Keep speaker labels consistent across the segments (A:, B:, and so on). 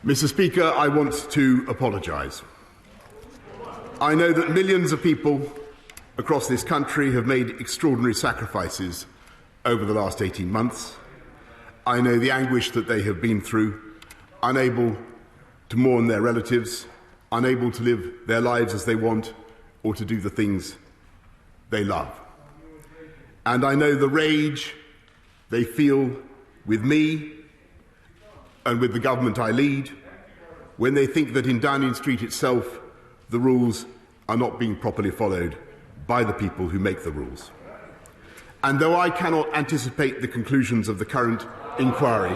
A: Mr. Speaker, I want to apologise. I know that millions of people across this country have made extraordinary sacrifices over the last 18 months. I know the anguish that they have been through, unable to mourn their relatives, unable to live their lives as they want or to do the things they love. And I know the rage they feel with me and with the government I lead when they think that in Downing Street itself the rules are not being properly followed by the people who make the rules. And though I cannot anticipate the conclusions of the current inquiry,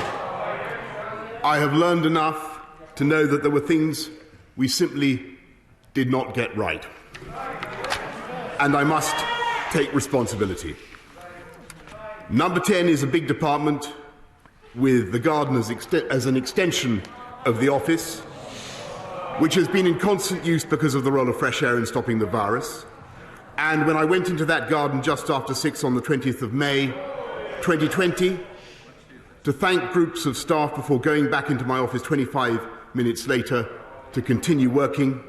A: I have learned enough to know that there were things we simply did not get right. And I must take responsibility. Number 10 is a big department with the garden as an extension of the office, which has been in constant use because of the role of fresh air in stopping the virus. And when I went into that garden just after 6 on the 20th of May 2020 to thank groups of staff before going back into my office 25 minutes later to continue working,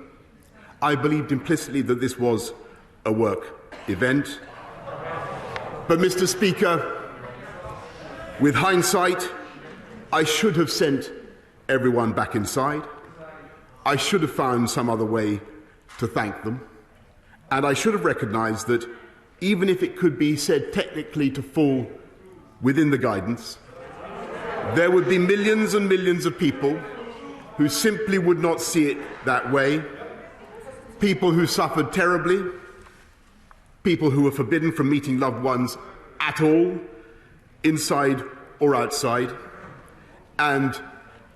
A: I believed implicitly that this was a work event. But, Mr. Speaker, with hindsight, I should have sent everyone back inside. I should have found some other way to thank them. And I should have recognised that even if it could be said technically to fall within the guidance, there would be millions and millions of people who simply would not see it that way, people who suffered terribly, people who were forbidden from meeting loved ones at all, inside or outside. And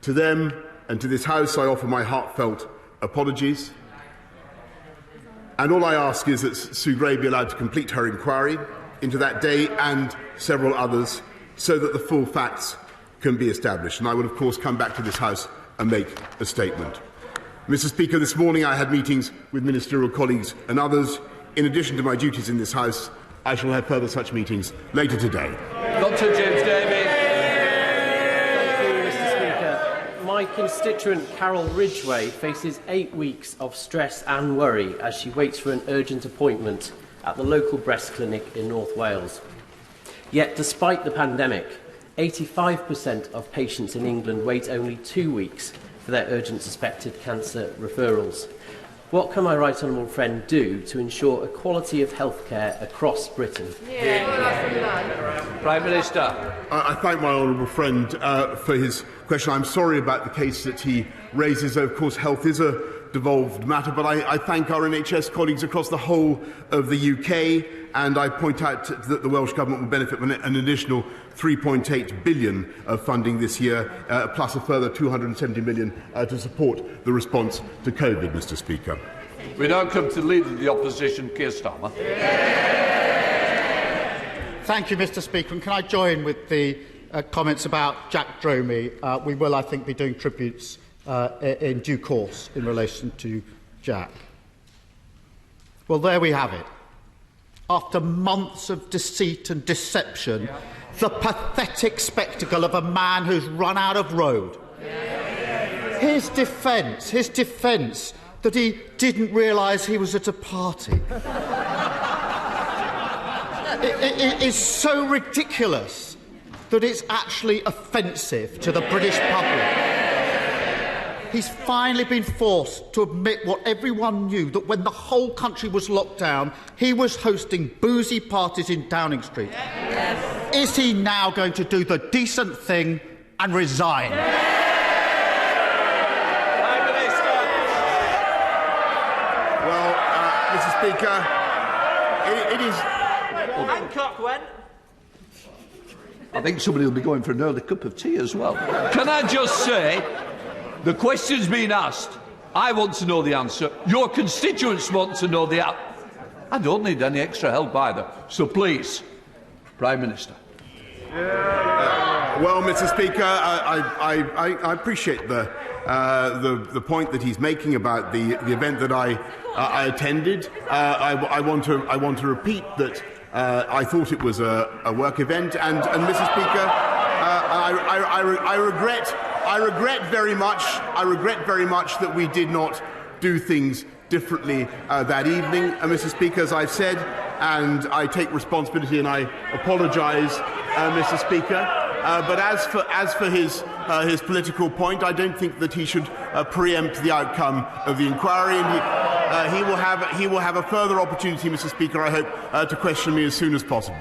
A: to them and to this House, I offer my heartfelt apologies. And all I ask is that Sue Gray be allowed to complete her inquiry into that day and several others so that the full facts can be established. And I will, of course, come back to this House and make a statement. Mr. Speaker, this morning I had meetings with ministerial colleagues and others. In addition to my duties in this House, I shall have further such meetings later today.
B: Dr. James Davies.
C: Thank you, Mr. Speaker. My constituent Carol Ridgway faces 8 weeks of stress and worry as she waits for an urgent appointment at the local breast clinic in North Wales. Yet, despite the pandemic, 85% of patients in England wait only 2 weeks for their urgent suspected cancer referrals. What can my right honourable friend do to ensure equality of healthcare across Britain?
B: Prime Minister.
A: I thank my honourable friend for his question. I'm sorry about the case that he raises. Of course, health is a devolved matter, but I thank our NHS colleagues across the whole of the UK, and I point out that the Welsh Government will benefit from an additional £3.8 billion of funding this year, plus a further £270 million to support the response to COVID, Mr. Speaker.
B: We now come to the Leader of the Opposition, Keir Starmer.
D: Thank you, Mr. Speaker. And can I join with the comments about Jack Dromey? We will, I think, be doing tributes in due course in relation to Jack. Well, there we have it. After months of deceit and deception, the pathetic spectacle of a man who's run out of road. His defence that he didn't realise he was at a party. It is so ridiculous that it's actually offensive to the British public. He's finally been forced to admit what everyone knew, that when the whole country was locked down, he was hosting boozy parties in Downing Street. Yes. Is he now going to do the decent thing and resign?
B: Prime Minister.
A: Well, Mr. Speaker, it is...
C: Hancock went.
B: I think somebody will be going for an early cup of tea as well. Can I just say, the question's been asked. I want to know the answer. Your constituents want to know the answer. I don't need any extra help either. So please, Prime Minister.
A: Well, Mr. Speaker, I appreciate the point that he's making about the event that I attended. I want to repeat that I thought it was a work event, and Mr. Speaker, I regret I regret very much that we did not do things differently that evening, Mr. Speaker, as I've said, and I take responsibility and I apologise, Mr. Speaker. But as for his political point, I don't think that he should preempt the outcome of the inquiry, and he will have a further opportunity, Mr. Speaker, I hope, to question me as soon as possible.